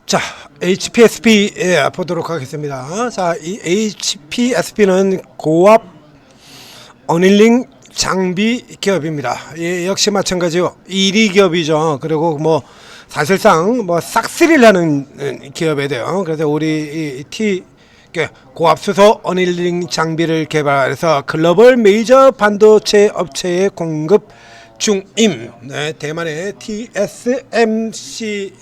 자, HPSP 보도록 하겠습니다. 자, 이 HPSP는 고압 어닐링 장비 기업입니다. 예, 역시 마찬가지요. 1위 기업이죠. 그리고 뭐 사실상 뭐 싹쓸이를 하는 기업이 돼요. 그래서 우리 고압 수소 어닐링 장비를 개발해서 글로벌 메이저 반도체 업체에 공급 중임. 네, 대만의 TSMC의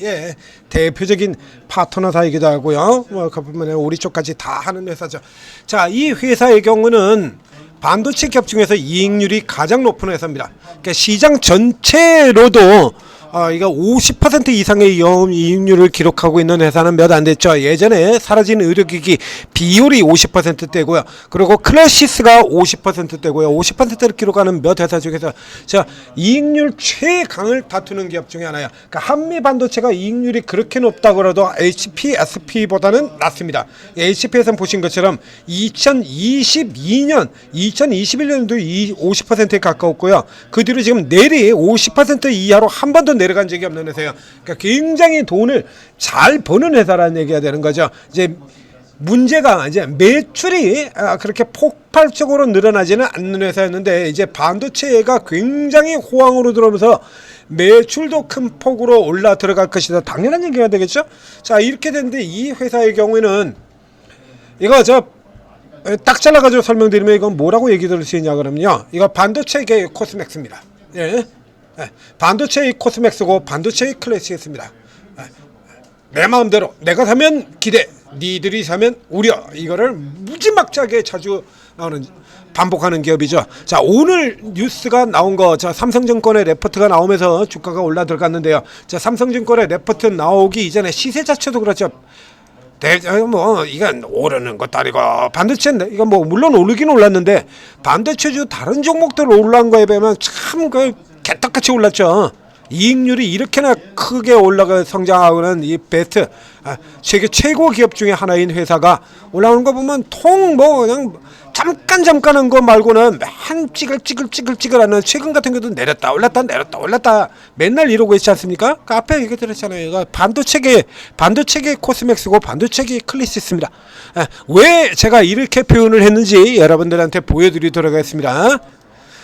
대표적인 파트너사이기도 하고요. 그 부분에 우리 쪽까지 다 하는 회사죠. 자, 이 회사의 경우는 반도체 기업 중에서 이익률이 가장 높은 회사입니다. 그러니까 시장 전체로도 이거 50% 이상의 영업이익률을 기록하고 있는 회사는 몇 안 됐죠. 예전에 사라진 의료기기 비율이 50%대고요. 그리고 클래시스가 50%대고요. 50%를 기록하는 몇 회사 중에서 자, 이익률 최강을 다투는 기업 중에 하나야. 그러니까 한미 반도체가 이익률이 그렇게 높다고 해도 HPSP보다는 낮습니다. HPS는 보신 것처럼 2022년, 2021년도 50%에 가까웠고요. 그 뒤로 지금 내리 50% 이하로 한 번도 내려간 적이 없는 회사예요. 그러니까 굉장히 돈을 잘 버는 회사라는 얘기가 되는 거죠. 이제 문제가 이제 매출이 그렇게 폭발적으로 늘어나지는 않는 회사였는데 이제 반도체가 굉장히 호황으로 들어오면서 매출도 큰 폭으로 올라 들어갈 것이다. 당연한 얘기가 되겠죠. 자, 이렇게 됐는데 이 회사의 경우에는 이거 딱 잘라가지고 설명드리면 이건 뭐라고 얘기 들을 수 있냐 그러면요. 이거 반도체계의 코스맥스입니다. 예. 반도체의 코스맥스고 반도체의 클래시였습니다. 내 마음대로 내가 사면 기대, 니들이 사면 우려. 이거를 무지막지하게 자주 나오는 반복하는 기업이죠. 자, 오늘 뉴스가 나온 거, 자, 삼성증권의 레포트가 나오면서 주가가 올라 들어갔는데요. 자, 삼성증권의 레포트 나오기 이전에 시세 자체도 그렇죠. 뭐 이건 오르는 것도 아니고 반도체인데 이건 뭐 물론 오르긴 올랐는데 반도체주 다른 종목들 올라간 거에 비하면 참 개떡같이 올랐죠. 이익률이 이렇게나 크게 올라가 성장하고는 이 베스트 세계 최고 기업 중에 하나인 회사가 올라오는 거 보면 그냥 잠깐 한 거 말고는 한 찌글찌글하는 최근 같은 경우도 내렸다 올랐다 맨날 이러고 있지 않습니까? 그 앞에 얘기 들었잖아요. 이거 반도체계 코스맥스고 반도체계 클래시스입니다. 왜 제가 이렇게 표현을 했는지 여러분들한테 보여드리도록 하겠습니다.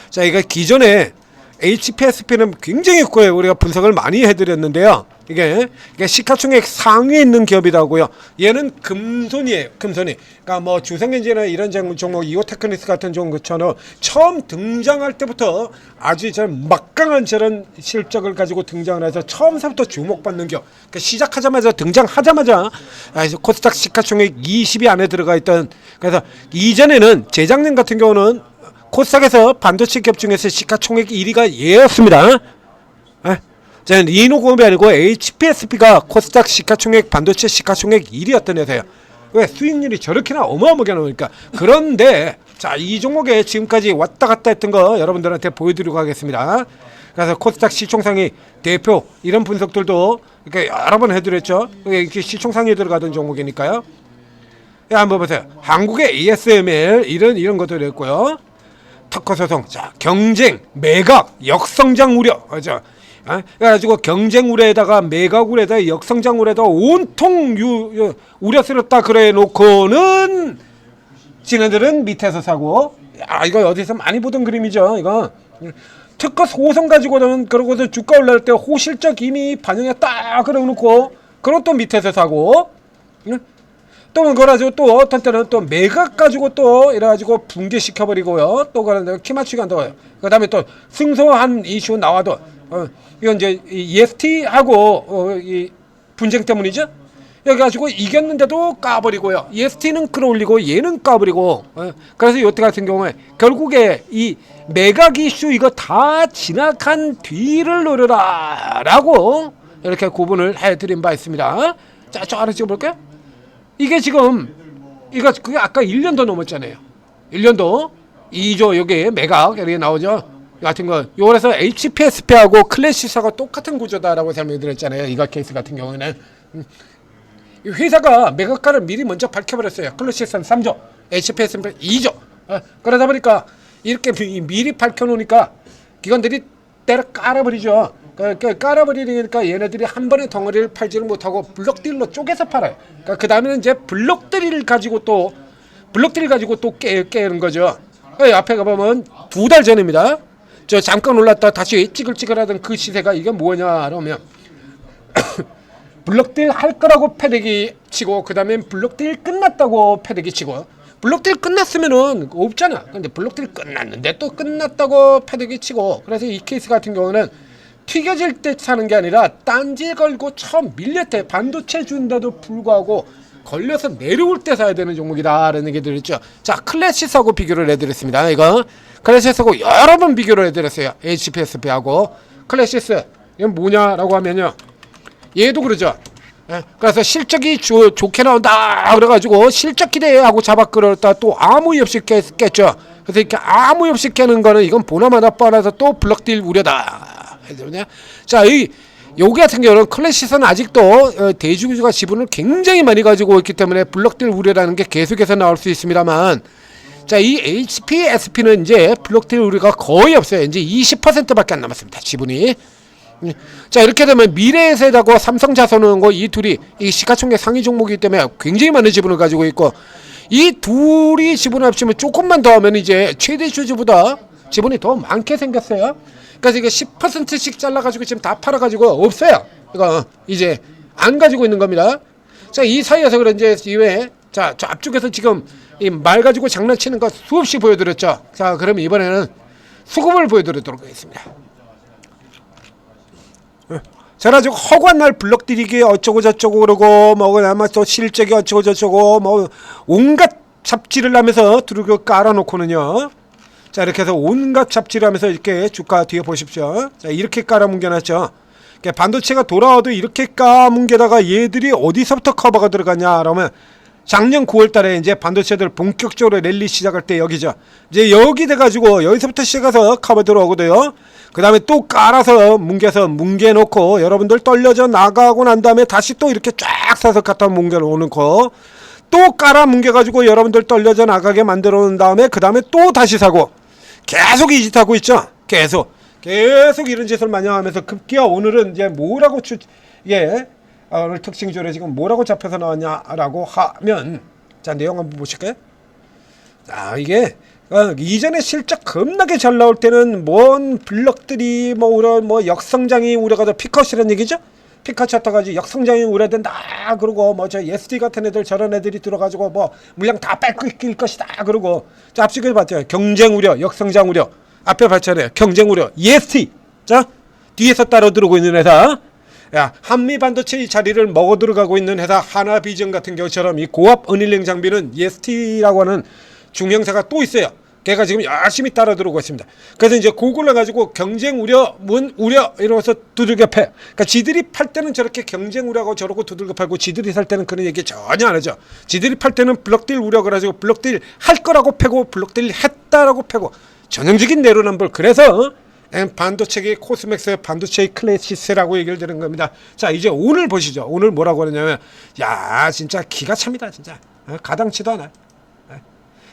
자, 이거 기존에 HPSP는 굉장히 고요. 우리가 분석을 많이 해드렸는데요. 이게 시가총액 상위에 있는 기업이라고요. 얘는 금손이에요. 금손이. 그러니까 뭐 주생엔진이나 이런 종목, 이오테크닉스 같은 종목처럼 처음 등장할 때부터 아주 막강한 저런 실적을 가지고 등장을 해서 처음부터 주목받는 기업. 그러니까 시작하자마자 등장하자마자 코스닥 시가총액 20위 안에 들어가 있던. 그래서 이전에는 재작년 같은 경우는 코스닥에서 반도체 기업 중에서 시가총액 1위가 얘였습니다. 저는 이노공업이 아니고 HPSP가 코스닥 시가총액 반도체 시가총액 1위였던 회사예요. 왜 수익률이 저렇게나 어마어마하게 나오니까. 그런데 자, 이 종목에 지금까지 왔다 갔다 했던 거 여러분들한테 보여드리고 하겠습니다. 그래서 코스닥 시총상위 대표 이런 분석들도 이렇게 여러 번 해드렸죠. 이렇게 시총상위에 들어가던 종목이니까요. 한번 보세요. 한국의 ASML 이런 것들이 있고요. 특허소송, 자, 경쟁, 매각, 역성장 우려, 그죠? 그래가지고 경쟁 우려에다가 매각 우려에다가 역성장 우려에다가 온통 우려스럽다 그래 놓고는 지네들은 밑에서 사고, 이거 어디서 많이 보던 그림이죠. 이거 특허 소송 가지고는 그러고서 주가 올라갈 때 호실적 이미 반영했다 그래 놓고, 그럼 또 밑에서 사고. 또 그래가지고 또 어떤 때는 또 매각 가지고 또 이래가지고 붕괴시켜버리고요. 또 그런데 키 맞추기 한다고요. 그 다음에 또 승소한 이슈 나와도 이건 이제 EST하고 이 분쟁 때문이죠. 여기 가지고 이겼는데도 까버리고요. EST는 끌어올리고 얘는 까버리고. 그래서 이때 같은 경우에 결국에 이 매각 이슈 이거 다 지나간 뒤를 노려라 라고 이렇게 구분을 해드린 바 있습니다. 자, 저 하나 찍어볼까요? 이게 지금 그게 아까 1년도 넘었잖아요. 1년도 2조 여기 매각 이렇게 나오죠. 같은 거. 요래서 HPSP하고 클래시스하고 똑같은 구조다라고 설명드렸잖아요. 이거 케이스 같은 경우에는 회사가 매각가를 미리 먼저 밝혀버렸어요. 클래시스는 3조, HPS는 2조. 그러다 보니까 이렇게 미리 밝혀놓으니까 기관들이 때려 깔아버리죠. 그러니까 깔아버리니까 얘네들이 한 번에 덩어리를 팔지를 못하고 블럭들로 쪼개서 팔아요. 그러니까 그 다음에는 이제 블럭들을 가지고 또 깨는 거죠. 앞에 가보면 2달 전입니다. 저 잠깐 올랐다 다시 찌글찌글하던 그 시세가 이게 뭐냐 그러면 블럭딜 할 거라고 패대기 치고 그 다음에 블럭딜 끝났다고 패대기 치고 블럭딜 끝났으면은 없잖아. 근데 블럭딜 끝났는데 또 끝났다고 패대기 치고 그래서 이 케이스 같은 경우는 튀겨질 때 사는 게 아니라 딴지 걸고 처음 밀렸대. 반도체 준다도 불구하고 걸려서 내려올 때 사야 되는 종목이다라는 얘기 드렸죠. 자, 클래시스하고 비교를 해드렸습니다. 이거 클래시스하고 여러 번 비교를 해드렸어요. HPSP하고 클래시스 이건 뭐냐라고 하면요, 얘도 그러죠. 그래서 실적이 좋게 나온다 그래가지고 실적 기대하고 잡아 끌었다 또 아무 이유 없이 깼죠. 그래서 이렇게 아무 이유 없이 깨는 거는 이건 보나마나 뻔해서 또 블럭딜 우려다. 자, 요기 같은 경우는 클래시스는 아직도 대주주가 지분을 굉장히 많이 가지고 있기 때문에 블럭딜 우려라는 게 계속해서 나올 수 있습니다만, 자, 이 HPSP는 이제 블럭딜 우려가 거의 없어요. 이제 20%밖에 안 남았습니다, 지분이. 자, 이렇게 되면 미래에셋하고 삼성자산은고 이 둘이 이 시가총액 상위 종목이기 때문에 굉장히 많은 지분을 가지고 있고, 이 둘이 지분을 합치면 조금만 더 하면 이제 최대 주주보다 지분이 더 많게 생겼어요. 그래서 이게 10%씩 잘라가지고 지금 다 팔아가지고 없어요. 이거 이제 안 가지고 있는 겁니다. 자, 이 사이에서 그런지 이외에 자, 저 앞쪽에서 지금 이 말 가지고 장난치는 거 수없이 보여드렸죠. 자, 그럼 이번에는 수급을 보여드리도록 하겠습니다. 제가 지금 허구한 날 블럭들이기 어쩌고 저쩌고 그러고 뭐 그나마 또 실적이 어쩌고 저쩌고 뭐 온갖 잡지를 하면서 두르고 깔아놓고는요. 자, 이렇게 해서 온갖 잡지를 하면서 이렇게 주가 뒤에 보십시오. 자, 이렇게 깔아뭉개놨죠. 반도체가 돌아와도 이렇게 까뭉개다가 얘들이 어디서부터 커버가 들어가냐 그러면 작년 9월 달에 이제 반도체들 본격적으로 랠리 시작할 때 여기죠. 이제 여기 돼가지고 여기서부터 시작해서 커버 들어오거든요. 그 다음에 또 깔아서 뭉개놓고 여러분들 떨려져 나가고 난 다음에 다시 또 이렇게 쫙 사서 갖다 뭉개놓고 또 깔아 뭉개가지고 여러분들 떨려져 나가게 만들어 놓은 다음에 그 다음에 또 다시 사고 계속 이 짓 하고 있죠. 계속 이런 짓을 많이 하면서 급기야 오늘은 이제 뭐라고 오늘 특징조례 지금 뭐라고 잡혀서 나왔냐라고 하면, 자, 내용 한번 보실까요? 자, 이게 이전에 실적 겁나게 잘 나올 때는 뭔 블럭들이 뭐 역성장이 우려가지고 피컷이라는 얘기죠. 피컷 쳤다가지고 역성장이 우려된다 그러고 뭐 저 SD 같은 애들 저런 애들이 들어가지고 뭐 물량 다 뺏길 것이다 그러고, 자, 앞쪽에 봤죠. 경쟁 우려, 역성장 우려. 앞에 봤잖아요. 경쟁 우려, EST. 자, 뒤에서 따로 들어오고 있는 회사. 야, 한미 반도체 자리를 먹어 들어가고 있는 회사 하나비전 같은 경우처럼 이 고압 은일링 장비는 EST라고 하는 중형사가 또 있어요. 걔가 지금 열심히 따라 들어오고 있습니다. 그래서 이제 그걸로 가지고 경쟁 우려, 우려 이러면서 두들겨 패. 그러니까 지들이 팔 때는 저렇게 경쟁 우려하고 저러고 두들겨 팔고, 지들이 살 때는 그런 얘기 전혀 안 하죠. 지들이 팔 때는 블럭딜 우려 그래가지고 블럭딜 할 거라고 패고 블럭딜 했다라고 패고 전형적인 내로남불. 그래서 반도체계 코스맥스의 반도체 클래시스라고 얘기를 드는 겁니다. 자, 이제 오늘 보시죠. 오늘 뭐라고 하느냐면, 야, 진짜 기가 찹니다. 진짜 가당치도 않아요.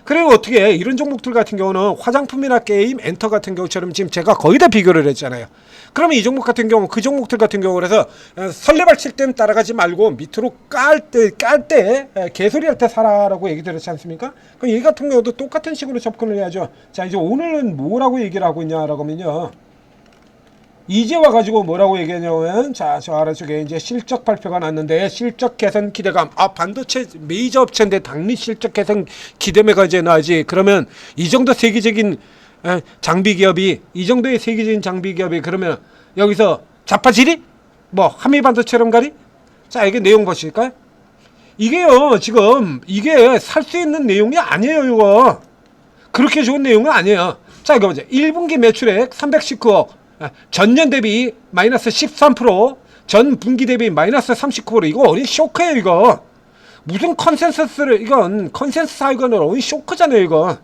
그리고 어떻게 해? 이런 종목들 같은 경우는 화장품이나 게임, 엔터 같은 경우처럼 지금 제가 거의 다 비교를 했잖아요. 그러면 이 종목 같은 경우, 그 종목들 같은 경우 그래서 설레발 칠 때는 따라가지 말고 밑으로 깔 때 개소리 할 때 사라라고 얘기 드렸지 않습니까? 그럼 이 같은 경우도 똑같은 식으로 접근을 해야죠. 자, 이제 오늘은 뭐라고 얘기를 하고 있냐라고 하면요, 이제 와가지고 뭐라고 얘기하냐면, 자, 저 아래쪽에 이제 실적 발표가 났는데 실적 개선 기대감. 아, 반도체 메이저 업체인데 당리 실적 개선 기대매가 이제 나지. 그러면 이 정도 세계적인 장비 기업이, 이 정도의 세계적인 장비 기업이 그러면 여기서 자파질이 뭐 한미 반도체럼 가리? 자, 이게 내용 보실까요? 이게요, 지금 이게 살 수 있는 내용이 아니에요. 이거 그렇게 좋은 내용은 아니에요. 자, 이거 보자. 1분기 매출액 319억. 전년 대비 마이너스 13%, 전 분기 대비 마이너스 39%. 이거 어린 쇼크예요. 이거 무슨 컨센서스를, 이건 컨센서스 하이거는 어린 쇼크잖아요. 이거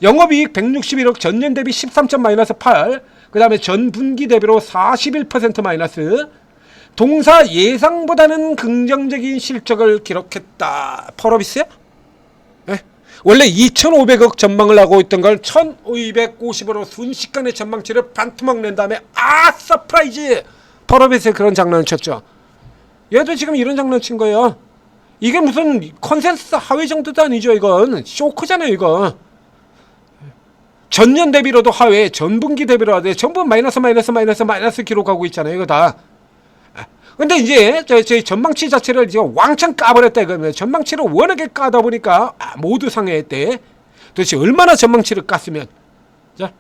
영업이익 161억, 전년 대비 13점 마이너스 8, 그 다음에 전 분기 대비로 41% 마이너스. 동사 예상보다는 긍정적인 실적을 기록했다. 펄어비스야? 원래 2,500억 전망을 하고 있던 걸 1,250으로 순식간에 전망치를 반토막 낸 다음에 서프라이즈! 버럭에서 그런 장난을 쳤죠. 얘도 지금 이런 장난 친 거예요. 이게 무슨 컨센서스 하위 정도도 아니죠. 이건 쇼크잖아요. 이거 전년 대비로도 하위, 전분기 대비로 하되 전부 마이너스 기록하고 있잖아요. 이거 다. 근데 이제 저희 전망치 자체를 지금 왕창 까버렸다 이거면, 전망치를 워낙에 까다 보니까 모두 상해했대. 도대체 얼마나 전망치를 깠으면. 자,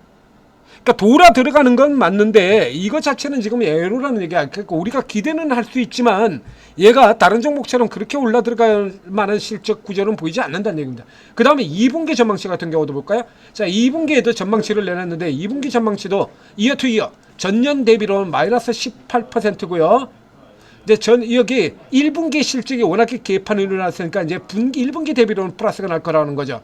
그러니까 돌아 들어가는 건 맞는데 이거 자체는 지금 에러라는 얘기야. 그러니까 우리가 기대는 할 수 있지만 얘가 다른 종목처럼 그렇게 올라 들어갈 만한 실적 구조는 보이지 않는다는 얘기입니다. 그 다음에 2분기 전망치 같은 경우도 볼까요? 자, 2분기에도 전망치를 내놨는데 2분기 전망치도 이어 투 이어 전년 대비로는 마이너스 18%고요. 이제 여기 1분기 실적이 워낙에 개판이 일어났으니까 이제 1분기 대비로는 플러스가 날 거라는 거죠.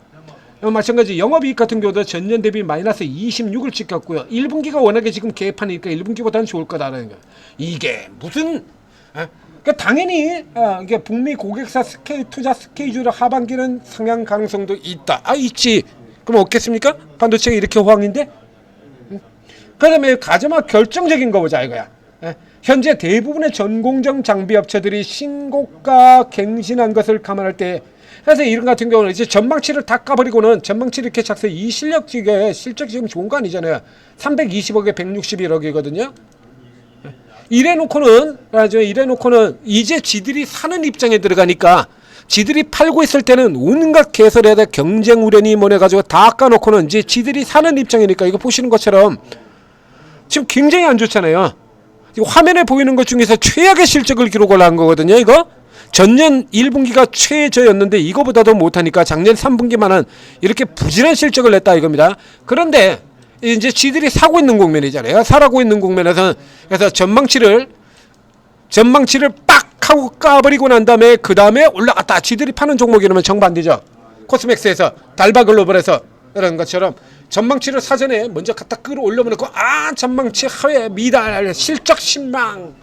마찬가지 영업이익 같은 경우도 전년 대비 마이너스 26을 찍혔고요. 1분기가 워낙에 지금 개판이니까 1분기보다는 좋을 거다라는 거예요. 이게 무슨 그러니까 당연히 이게 북미 고객사 투자 스케줄 하반기는 상향 가능성도 있다. 있지. 그럼 없겠습니까? 반도체가 이렇게 호황인데. 그 다음에 가장 결정적인 거 보자 이거야. 현재 대부분의 전공정 장비 업체들이 신고가 갱신한 것을 감안할 때, 그래서 이런 같은 경우는 이제 전망치를 다 까버리고는 전망치를 이렇게 작성, 이 실적 지금 좋은 거 아니잖아요. 320억에 161억이거든요. 이래놓고는 이제 지들이 사는 입장에 들어가니까, 지들이 팔고 있을 때는 온갖 개설에다 경쟁 우려니 뭐래 가지고 다 까놓고는 이제 지들이 사는 입장이니까, 이거 보시는 것처럼 지금 굉장히 안 좋잖아요. 화면에 보이는 것 중에서 최악의 실적을 기록을 한 거거든요. 이거 전년 1분기가 최저였는데 이거보다도 못하니까 작년 3분기만은 이렇게 부진한 실적을 냈다 이겁니다. 그런데 이제 지들이 사고 있는 국면이잖아요. 사라고 있는 국면에서, 그래서 전망치를 빡 하고 까버리고 난 다음에 그 다음에 올라갔다. 지들이 파는 종목이라면 정반대죠. 코스맥스에서 달바글로벌에서 이런 것처럼 전망치를 사전에 먼저 갖다 끌어올려놓고 전망치 하회 미달 실적 신망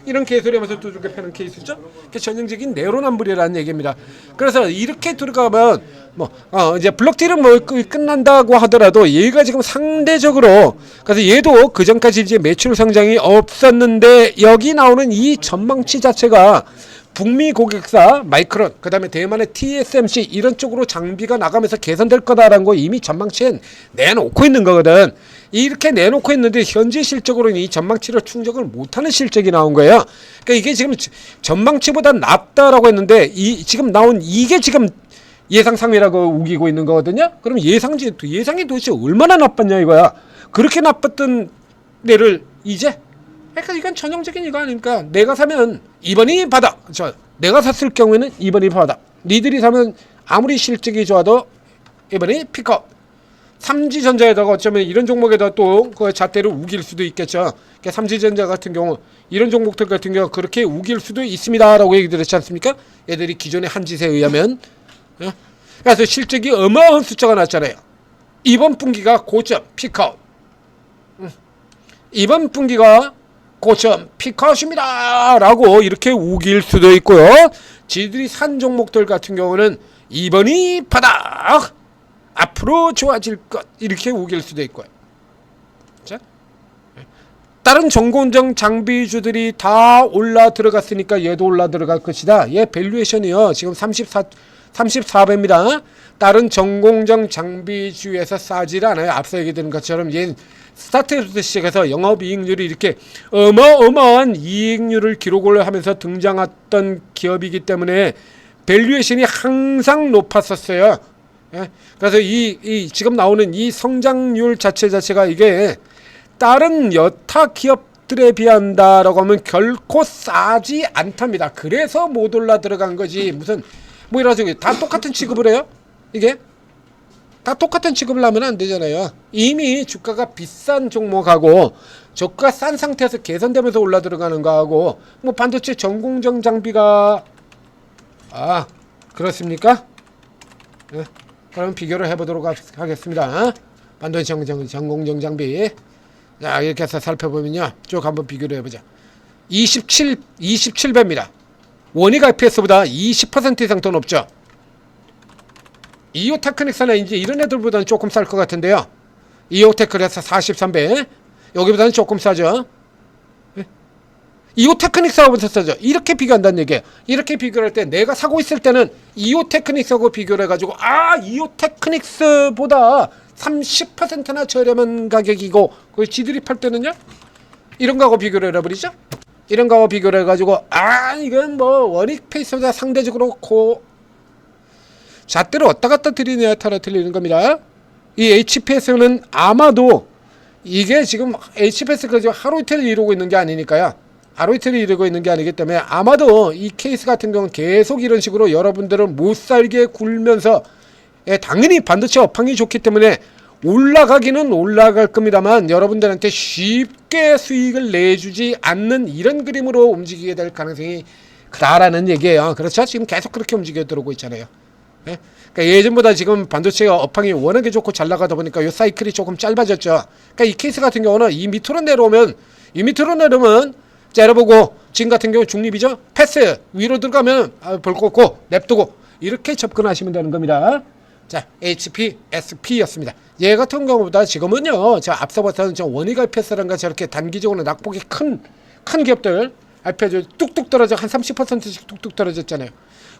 이런 개소리하면서 또 이렇게 패는 케이스죠. 그게 전형적인 내로남불이라는 얘기입니다. 그래서 이렇게 들어가면 이제 블록딜은 끝난다고 하더라도 얘가 지금 상대적으로, 그래서 얘도 그 전까지 이제 매출 성장이 없었는데 여기 나오는 이 전망치 자체가 북미 고객사 마이크론, 그 다음에 대만의 TSMC 이런 쪽으로 장비가 나가면서 개선될 거다라는 거 이미 전망치엔 내놓고 있는 거거든. 이렇게 내놓고 있는데 현재 실적으로는 이 전망치를 충족을 못하는 실적이 나온 거예요. 그러니까 이게 지금 전망치보다 낫다라고 했는데 지금 나온 이게 지금 예상 상회라고 우기고 있는 거거든요. 그럼 예상이 도대체 얼마나 나빴냐 이거야. 그렇게 나빴던 데를 이제, 그러니까 이건 전형적인 이거 아닙니까? 내가 사면 2번이 바닥. 내가 샀을 경우에는 2번이 바닥. 니들이 사면 아무리 실적이 좋아도 2번이 피커. 삼지전자에다가 어쩌면 이런 종목에다 또 그 잣대를 우길 수도 있겠죠. 그러니까 삼지전자 같은 경우, 이런 종목들 같은 경우 그렇게 우길 수도 있습니다라고 얘기 들었지 않습니까? 얘들이 기존의 한 짓에 의하면. 그래서 실적이 어마어마한 숫자가 났잖아요. 이번 분기가 고점 피커. 이번 분기가 고점 피컷입니다 라고 이렇게 우길 수도 있고요. 지들이 산 종목들 같은 경우는 2번이 바닥, 앞으로 좋아질 것, 이렇게 우길 수도 있고요. 자, 다른 전공정 장비주들이 다 올라 들어갔으니까 얘도 올라 들어갈 것이다. 얘 밸류에이션이요 지금 34배입니다. 다른 전공정 장비주에서 싸질 않아요. 앞서 얘기드린 것처럼 얘 스타트에서 시작해서 영업이익률이 이렇게 어마어마한 이익률을 기록을 하면서 등장했던 기업이기 때문에 밸류에이션이 항상 높았었어요. 그래서 이 지금 나오는 이 성장률 자체가 이게 다른 여타 기업들에 비한다라고 하면 결코 싸지 않답니다. 그래서 못 올라 들어간 거지. 무슨 이래가지고 다 똑같은 취급을 해요? 이게 다 똑같은 취급을 하면 안 되잖아요. 이미 주가가 비싼 종목하고 주가 싼 상태에서 개선되면서 올라 들어가는 거하고 반도체 전공정 장비가 그렇습니까? 네. 그럼 비교를 해보도록 하겠습니다. 반도체 전공정 장비. 자, 이렇게 해서 살펴보면요, 쭉 한번 비교를 해보자. 27배입니다. 원익 IPS보다 20% 이상 더 높죠. 이오테크닉스나 이제 이런 애들보다는 조금 쌀 것 같은데요. 이오테크에서 43배. 여기보다는 조금 싸죠. 이오테크닉스하고부터 싸죠. 이렇게 비교한다는 얘기예요. 이렇게 비교를 할 때 내가 사고 있을 때는 이오테크닉스하고 비교를 해가지고 이오테크닉스보다 30%나 저렴한 가격이고 그걸 지들이 팔 때는요 이런 거하고 비교를 해버리죠. 이런 거하고 비교를 해가지고 이건 뭐 원익 페이스보다 상대적으로 잣대를 왔다 갔다 들이냐에 따라 틀리는 겁니다. 이 HPS는 아마도 이게 지금 HPS가 하루 이틀 이루고 있는 게 아니니까요. 하루 이틀 이루고 있는 게 아니기 때문에 아마도 이 케이스 같은 경우는 계속 이런 식으로 여러분들은 못 살게 굴면서 당연히 반도체 업황이 좋기 때문에 올라가기는 올라갈 겁니다만 여러분들한테 쉽게 수익을 내주지 않는 이런 그림으로 움직이게 될 가능성이 크다라는 얘기예요. 그렇죠? 지금 계속 그렇게 움직여 들어오고 있잖아요. 예? 그러니까 예전보다 지금 반도체 업황이 워낙에 좋고 잘 나가다 보니까 이 사이클이 조금 짧아졌죠. 그러니까 이 케이스 같은 경우는 이 밑으로 내려오면 째려보고 지금 같은 경우 중립이죠. 패스 위로 들어가면 볼 거 없고 냅두고 이렇게 접근하시면 되는 겁니다. 자, HPSP였습니다. 얘 같은 경우보다 지금은요, 저 앞서 봤던 저 원익 IPS라는 저렇게 단기적으로 낙폭이 큰 기업들 IPS 뚝뚝 떨어져 한 30%씩 뚝뚝 떨어졌잖아요.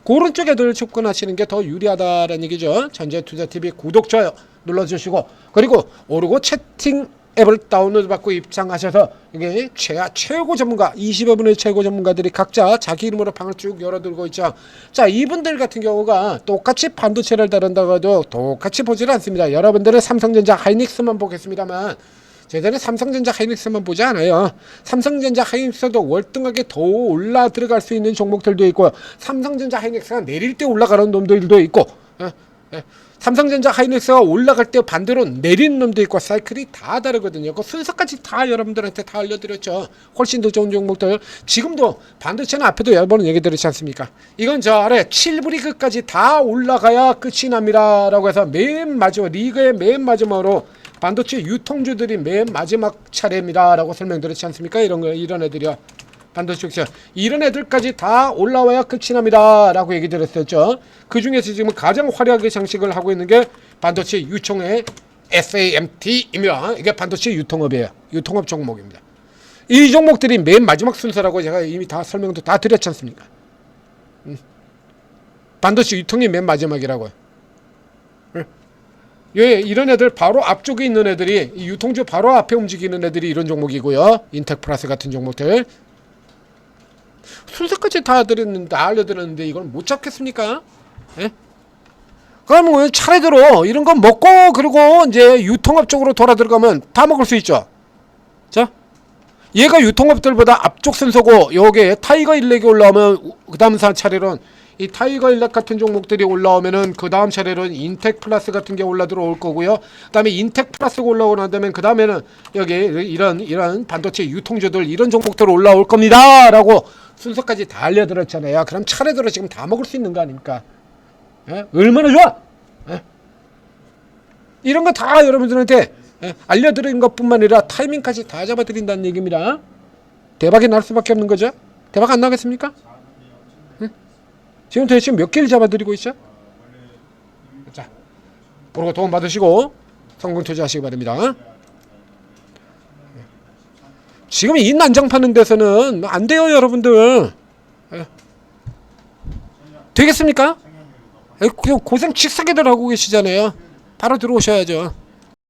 그런 쪽에들 접근하시는 게 더 유리하다라는 얘기죠. 전재투자TV 구독, 좋아요 눌러주시고 그리고 오르고 채팅 앱을 다운로드 받고 입장하셔서 이게 최고 전문가 20여 분의 최고 전문가들이 각자 자기 이름으로 방을 쭉 열어들고 있죠. 자, 이분들 같은 경우가 똑같이 반도체를 다룬다고 해도 똑같이 보지는 않습니다. 여러분들은 삼성전자 하이닉스만 보겠습니다만 저희들은 삼성전자 하이닉스만 보지 않아요. 삼성전자 하이닉스도 월등하게 더 올라 들어갈 수 있는 종목들도 있고 삼성전자 하이닉스가 내릴 때 올라가는 놈들도 있고 삼성전자 하이닉스가 올라갈 때 반대로 내리는 놈도 있고 사이클이 다 다르거든요. 그 순서까지 다 여러분들한테 다 알려드렸죠. 훨씬 더 좋은 종목들. 지금도 반도체는 앞에도 여러 번 얘기 드렸지 않습니까? 이건 저 아래 7브리그까지 다 올라가야 끝이 납니다 라고 해서 맨 마지막 리그의 맨 마지막으로 반도체 유통주들이 맨 마지막 차례입니다 라고 설명드렸지 않습니까? 이런 애들이요. 반도체 이런 애들까지 다 올라와야 끝이 납니다 라고 얘기 드렸었죠. 그 중에서 지금 가장 화려하게 장식을 하고 있는 게 반도체 유통의 SAMT입니다. 이게 반도체 유통업이에요. 유통업 종목입니다. 이 종목들이 맨 마지막 순서라고 제가 이미 다 설명도 다 드렸지 않습니까? 반도체 유통이 맨 마지막이라고요. 이런 애들 바로 앞쪽에 있는 애들이 유통주 바로 앞에 움직이는 애들이 이런 종목이고요. 인텍플러스 같은 종목들 순서까지 다 알려드렸는데 이걸 못 잡겠습니까? 예? 그럼 차례대로 이런 거 먹고 그리고 이제 유통업 쪽으로 돌아 들어가면 다 먹을 수 있죠. 자, 얘가 유통업들보다 앞쪽 순서고 여기에 타이거 일렉이 올라오면 그 다음 차례로는 이 타이거 일렉 같은 종목들이 올라오면은 그 다음 차례로는 인텍 플러스 같은 게 올라 들어올 거고요. 그 다음에 인텍 플러스가 올라오고 난다면 그 다음에는 여기 이런 반도체 유통주들 이런 종목들 올라올 겁니다 라고 순서까지 다 알려드렸잖아요. 그럼 차례대로 지금 다 먹을 수 있는 거 아닙니까? 예? 얼마나 좋아? 예? 이런 거 다 여러분들한테 알려드린 것뿐만 아니라 타이밍까지 다 잡아드린다는 얘기입니다. 대박이 날 수밖에 없는 거죠. 대박 안 나겠습니까? 지금 도대체 몇 개를 잡아드리고 있어요? 자, 그리고 도움 받으시고 성공 투자하시기 바랍니다. 지금 이 난장 파는 데서는 안 돼요, 여러분들. 되겠습니까? 그냥 고생 칙삭이들 하고 계시잖아요. 바로 들어오셔야죠.